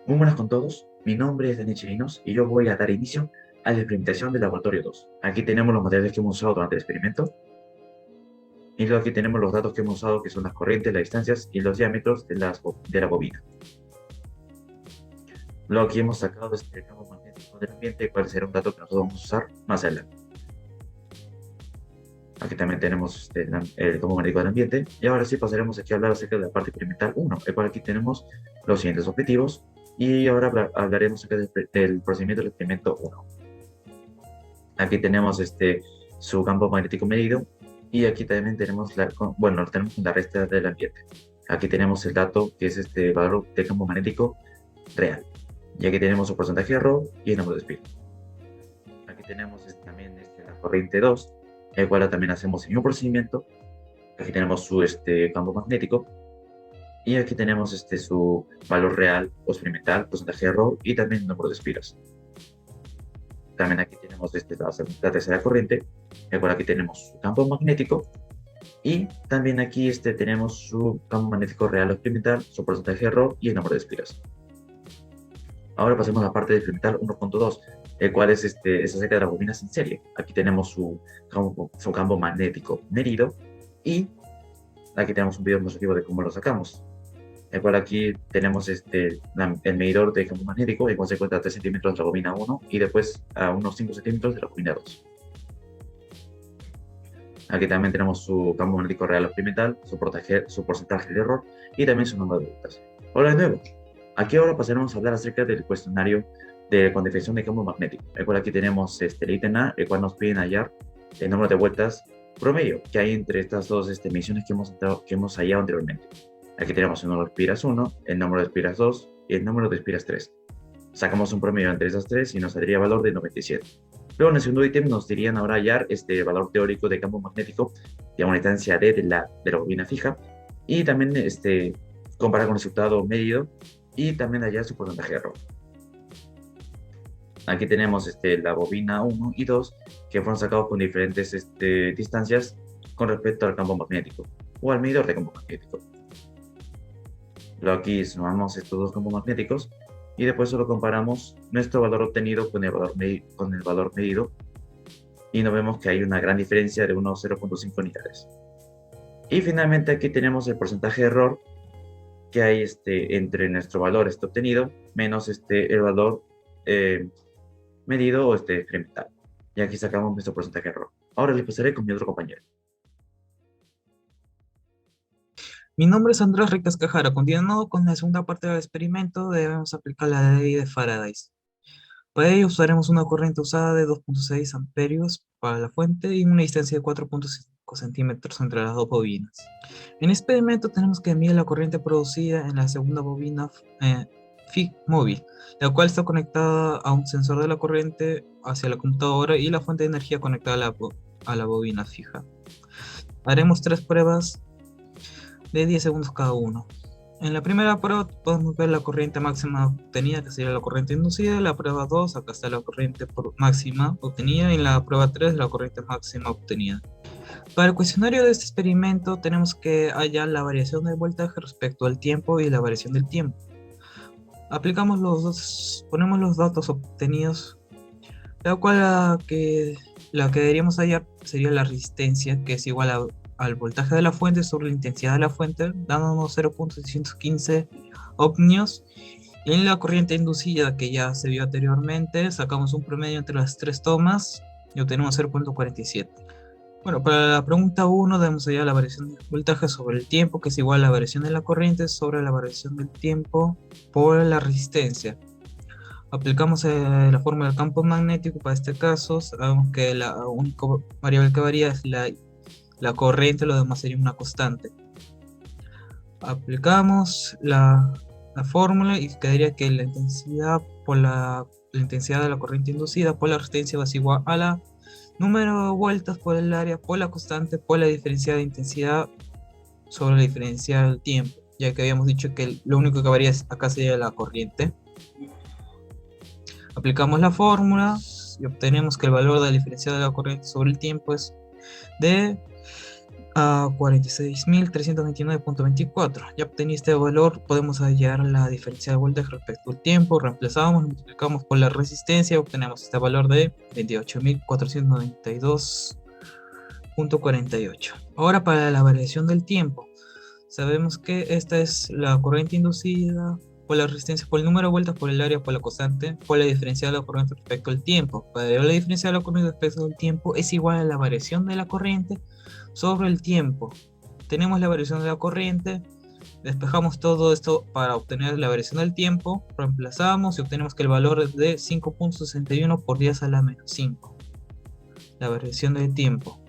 Muy buenas con todos, mi nombre es Daniel Chirinos y yo voy a dar inicio a la experimentación del laboratorio 2. Aquí tenemos los materiales que hemos usado durante el experimento y luego aquí tenemos los datos que hemos usado, que son las corrientes, las distancias y los diámetros de la bobina. Luego aquí hemos sacado este campo magnético del ambiente, cuál será un dato que nosotros vamos a usar más adelante. Aquí también tenemos el campo magnético del ambiente y ahora sí pasaremos aquí a hablar acerca de la parte experimental 1, el cual aquí tenemos los siguientes objetivos y ahora hablaremos acerca del procedimiento del experimento 1. Aquí tenemos su campo magnético medido y aquí también tenemos lo tenemos la resta del ambiente. Aquí tenemos el dato que es este valor de campo magnético real. Y aquí tenemos su porcentaje de error y el número de espín. Aquí tenemos también la corriente 2, el cual también hacemos el mismo procedimiento. Aquí tenemos su campo magnético y aquí tenemos su valor real o experimental, porcentaje de error y también el número de espiras. También aquí tenemos la tercera corriente, el cual aquí tenemos su campo magnético y también aquí tenemos su campo magnético real o experimental, su porcentaje de error y el número de espiras. Ahora pasemos a la parte de experimental 1.2, el cual es acerca de las bobinas en serie. Aquí tenemos su campo magnético medido y aquí tenemos un video demostrativo de cómo lo sacamos. El cual aquí tenemos el medidor de campo magnético, el cual se encuentra a 3 centímetros de la bobina 1 y después a unos 5 centímetros de la bobina 2. Aquí también tenemos su campo magnético real o experimental, su porcentaje de error y también su número de vueltas. Hola de nuevo. Aquí ahora pasaremos a hablar acerca del cuestionario de cuantificación de campo magnético, el cual aquí tenemos el ítem A, el cual nos piden hallar el número de vueltas promedio que hay entre estas dos mediciones que hemos hallado anteriormente. Aquí tenemos el número de espiras 1, el número de espiras 2 y el número de espiras 3. Sacamos un promedio entre esas tres y nos saldría valor de 97. Luego en el segundo ítem nos dirían ahora hallar este valor teórico de campo magnético de una distancia D de la bobina fija y también comparar con el resultado medido y también hallar su porcentaje de error. Aquí tenemos la bobina 1 y 2 que fueron sacados con diferentes distancias con respecto al campo magnético o al medidor de campo magnético. Luego aquí sumamos estos dos campos magnéticos y después solo comparamos nuestro valor obtenido con el valor medido y nos vemos que hay una gran diferencia de unos 0.5 unidades. Y finalmente aquí tenemos el porcentaje de error que hay entre nuestro valor obtenido menos el valor medido o experimental. Y aquí sacamos nuestro porcentaje de error. Ahora les pasaré con mi otro compañero. Mi nombre es Andrés Ricas Cajara. Continuando con la segunda parte del experimento, debemos aplicar la ley de Faraday. Para ello usaremos una corriente usada de 2.6 amperios para la fuente y una distancia de 4.5 centímetros entre las dos bobinas. En este experimento tenemos que medir la corriente producida en la segunda bobina móvil, la cual está conectada a un sensor de la corriente hacia la computadora y la fuente de energía conectada a la bobina fija. Haremos 3 pruebas de 10 segundos cada uno. En la primera prueba podemos ver la corriente máxima obtenida, que sería la corriente inducida. En la prueba 2, acá está la corriente máxima obtenida. Y en la prueba 3, la corriente máxima obtenida. Para el cuestionario de este experimento tenemos que hallar la variación del voltaje respecto al tiempo y la variación del tiempo. Aplicamos ponemos los datos obtenidos, la cual la que deberíamos hallar sería la resistencia, que es igual al voltaje de la fuente sobre la intensidad de la fuente, dándonos 0.615 ohmios. En la corriente inducida que ya se vio anteriormente, sacamos un promedio entre las tres tomas y obtenemos 0.47. Bueno, para la pregunta 1 debemos hallar la variación del voltaje sobre el tiempo, que es igual a la variación de la corriente sobre la variación del tiempo por la resistencia. Aplicamos la fórmula del campo magnético para este caso. Sabemos que la única variable que varía es la corriente, lo demás sería una constante. Aplicamos la fórmula y quedaría que la intensidad de la corriente inducida por la resistencia va a ser igual a la número de vueltas por el área por la constante por la diferencia de intensidad sobre la diferencia del tiempo, ya que habíamos dicho que lo único que varía acá sería la corriente. Aplicamos la fórmula y obtenemos que el valor de la diferencia de la corriente sobre el tiempo es de a 46.329.24. Ya obteniste el valor, podemos hallar la diferencia de voltaje respecto al tiempo, reemplazamos, multiplicamos por la resistencia, obtenemos este valor de 28.492.48. Ahora para la variación del tiempo, sabemos que esta es la corriente inducida por la resistencia, por el número de vueltas, por el área, por la constante, por la diferencia de la corriente respecto al tiempo. Para la diferencia de la corriente respecto al tiempo es igual a la variación de la corriente sobre el tiempo. Tenemos la variación de la corriente, despejamos todo esto para obtener la variación del tiempo, reemplazamos y obtenemos que el valor es de 5.61 por 10 a la menos 5. La variación del tiempo.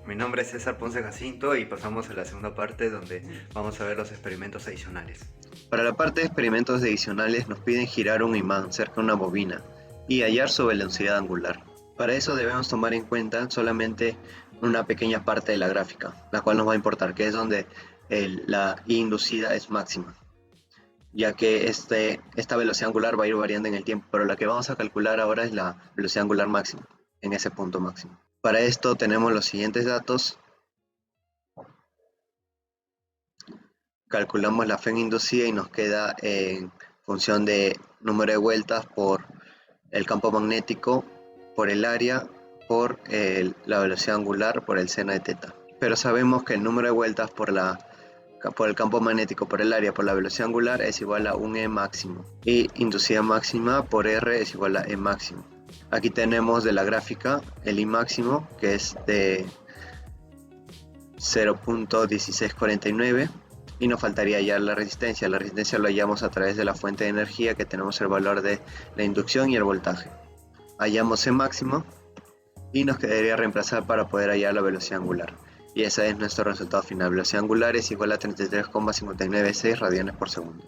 Mi nombre es César Ponce Jacinto y pasamos a la segunda parte donde vamos a ver los experimentos adicionales. Para la parte de experimentos adicionales nos piden girar un imán cerca de una bobina y hallar su velocidad angular. Para eso debemos tomar en cuenta solamente una pequeña parte de la gráfica, la cual nos va a importar, que es donde la I inducida es máxima, ya que esta velocidad angular va a ir variando en el tiempo, pero la que vamos a calcular ahora es la velocidad angular máxima, en ese punto máximo. Para esto tenemos los siguientes datos. Calculamos la Fm inducida y nos queda en función de número de vueltas por el campo magnético, por el área, por la velocidad angular, por el seno de teta. Pero sabemos que el número de vueltas por el campo magnético, por el área, por la velocidad angular es igual a un E máximo. Y inducida máxima por R es igual a E máximo. Aquí tenemos de la gráfica el I máximo, que es de 0.1649. Y nos faltaría hallar la resistencia. La resistencia lo hallamos a través de la fuente de energía, que tenemos el valor de la inducción y el voltaje. Hallamos E máximo y nos quedaría reemplazar para poder hallar la velocidad angular. Y ese es nuestro resultado final. Velocidad angular es igual a 33,596 radianes por segundo.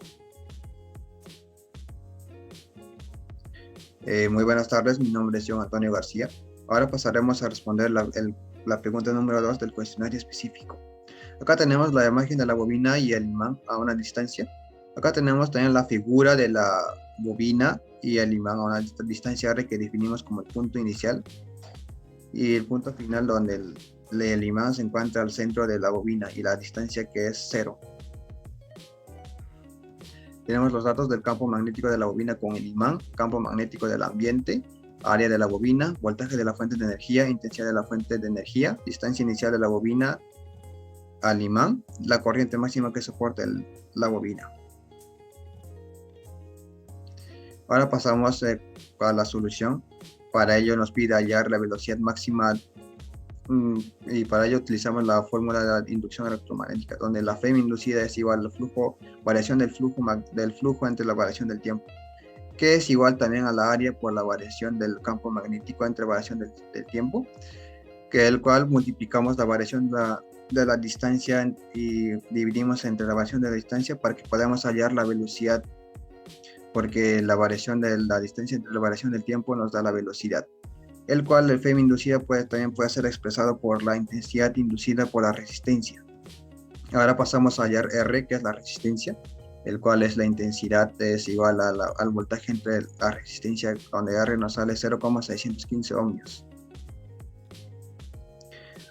Muy buenas tardes, mi nombre es John Antonio García. Ahora pasaremos a responder la pregunta número 2 del cuestionario específico. Acá tenemos la imagen de la bobina y el imán a una distancia. Acá tenemos también la figura de la bobina y el imán a una distancia R que definimos como el punto inicial. Y el punto final donde el imán se encuentra al centro de la bobina y la distancia que es 0. Tenemos los datos del campo magnético de la bobina con el imán, campo magnético del ambiente, área de la bobina, voltaje de la fuente de energía, intensidad de la fuente de energía, distancia inicial de la bobina al imán, la corriente máxima que soporta la bobina. Ahora pasamos a la solución. Para ello nos pide hallar la velocidad máxima y para ello utilizamos la fórmula de la inducción electromagnética, donde la Fm inducida es igual al flujo, variación del flujo entre la variación del tiempo, que es igual también a la área por la variación del campo magnético entre variación del tiempo, que el cual multiplicamos la variación de la distancia y dividimos entre la variación de la distancia para que podamos hallar la velocidad, porque la variación de la distancia entre la variación del tiempo nos da la velocidad, el cual el Fm inducida también puede ser expresado por la intensidad inducida por la resistencia. Ahora pasamos a hallar R, que es la resistencia, el cual es la intensidad es igual al voltaje entre la resistencia, donde R nos sale 0,615 ohmios.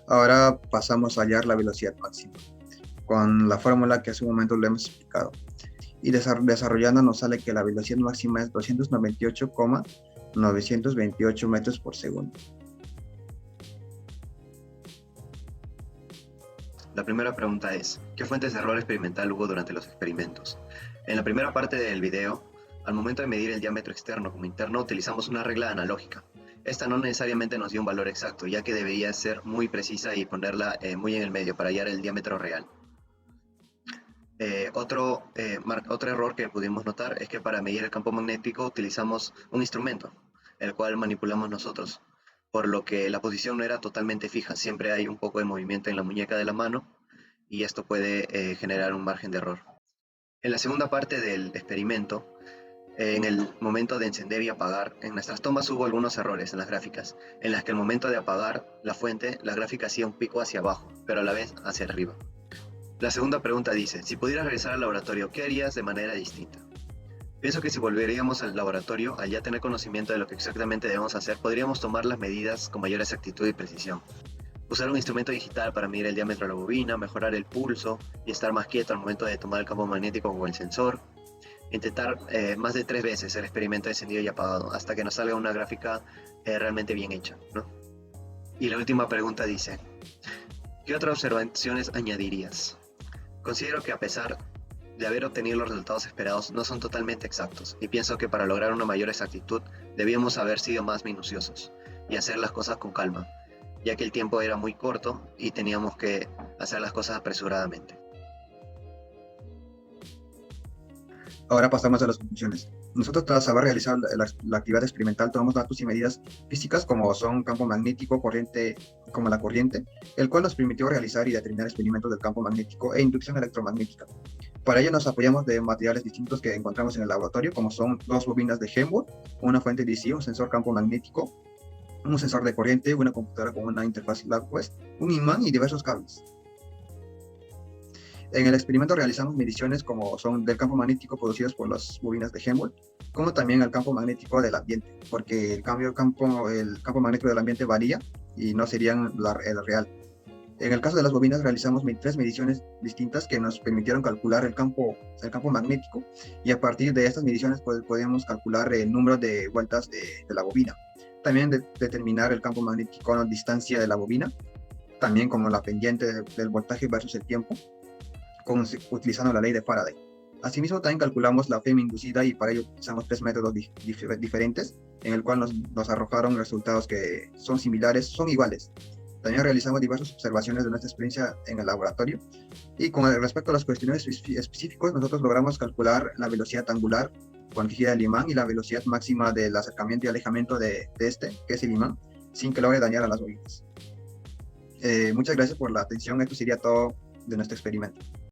Ahora pasamos a hallar la velocidad máxima, con la fórmula que hace un momento lo hemos explicado. Y desarrollando nos sale que la velocidad máxima es 298,928 metros por segundo. La primera pregunta es, ¿qué fuentes de error experimental hubo durante los experimentos? En la primera parte del video, al momento de medir el diámetro externo como interno, utilizamos una regla analógica. Esta no necesariamente nos dio un valor exacto, ya que debía ser muy precisa y ponerla muy en el medio para hallar el diámetro real. Otro error que pudimos notar es que para medir el campo magnético utilizamos un instrumento, el cual manipulamos nosotros, por lo que la posición no era totalmente fija, siempre hay un poco de movimiento en la muñeca de la mano y esto puede generar un margen de error. En la segunda parte del experimento, en el momento de encender y apagar, en nuestras tomas hubo algunos errores en las gráficas, en las que al momento de apagar la fuente, la gráfica hacía un pico hacia abajo, pero a la vez hacia arriba. La segunda pregunta dice, si pudieras regresar al laboratorio, ¿qué harías de manera distinta? Pienso que si volveríamos al laboratorio, al ya tener conocimiento de lo que exactamente debemos hacer, podríamos tomar las medidas con mayor exactitud y precisión. Usar un instrumento digital para medir el diámetro de la bobina, mejorar el pulso y estar más quieto al momento de tomar el campo magnético con el sensor. Intentar más de 3 veces el experimento de encendido y apagado hasta que nos salga una gráfica realmente bien hecha, ¿no? Y la última pregunta dice, ¿qué otras observaciones añadirías? Considero que a pesar de haber obtenido los resultados esperados, no son totalmente exactos, y pienso que para lograr una mayor exactitud debíamos haber sido más minuciosos y hacer las cosas con calma, ya que el tiempo era muy corto y teníamos que hacer las cosas apresuradamente. Ahora pasamos a las conclusiones. Nosotros, tras haber realizado la actividad experimental, tomamos datos y medidas físicas como son campo magnético, corriente, como la corriente, el cual nos permitió realizar y determinar experimentos del campo magnético e inducción electromagnética. Para ello nos apoyamos de materiales distintos que encontramos en el laboratorio, como son 2 bobinas de Helmholtz, una fuente DC, un sensor campo magnético, un sensor de corriente, una computadora con una interfaz LabQuest, un imán y diversos cables. En el experimento realizamos mediciones como son del campo magnético producidos por las bobinas de Helmholtz, como también el campo magnético del ambiente, porque el campo magnético del ambiente varía y no serían el real. En el caso de las bobinas realizamos 23 mediciones distintas que nos permitieron calcular el campo magnético, y a partir de estas mediciones podíamos calcular el número de vueltas de la bobina. También determinar el campo magnético a la distancia de la bobina, también como la pendiente del voltaje versus el tiempo, utilizando la ley de Faraday. Asimismo, también calculamos la FEM inducida, y para ello utilizamos 3 métodos diferentes, en el cual nos arrojaron resultados que son similares, son iguales. También realizamos diversas observaciones de nuestra experiencia en el laboratorio, y con respecto a los cuestionarios específicos, nosotros logramos calcular la velocidad angular cuando gira el imán y la velocidad máxima del acercamiento y alejamiento de este, que es el imán, sin que logre dañar a las bobinas. Muchas gracias por la atención. Esto sería todo de nuestro experimento.